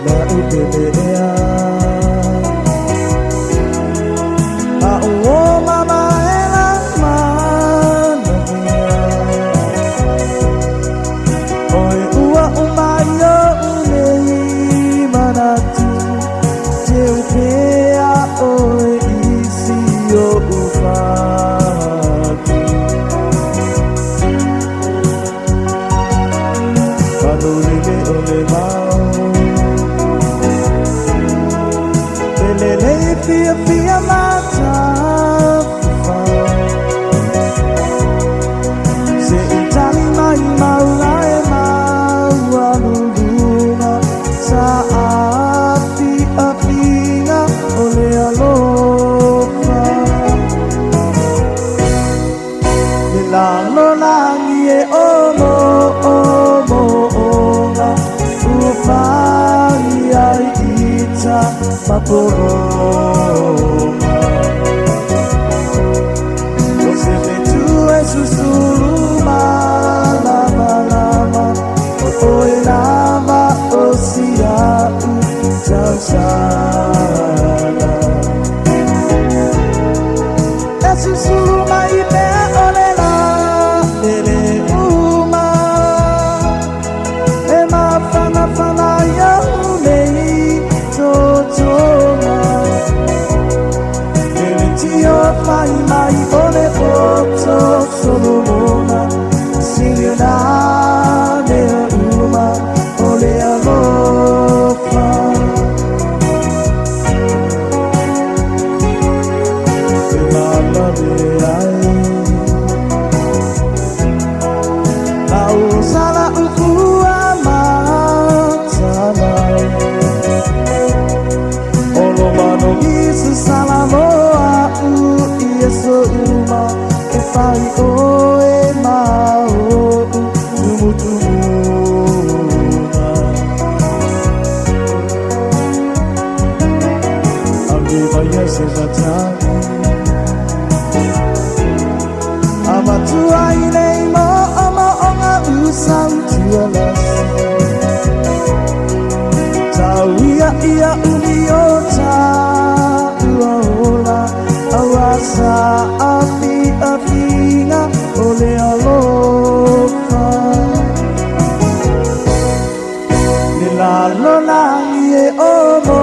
na ubebea awo mama ela manamia oi ua umayo unei manatu te upea oi isi o ufaki panolele ole mau lele fia fia mata se itali mai maulai mau aluluma sa api apinga ole alofa lilano langi e omo omo onga ufai ai ita maporoma Oseme tu susuruma lama lama oe lama osia utasana susuruma ipe olela lele uma ema fana fana ya ulei totona Tio fai mai ole poto solomona Signora de uma ole alofa Mama de ai Au sala ukua matana Olo mano isu salamo Yeso uma e fai oe mao tumutuma Aviva yese vatani Amatua inei mo ama onga usau tualas Tauia ia umiota uaola Awasa api apinga ole alofa Nilalo langi e omo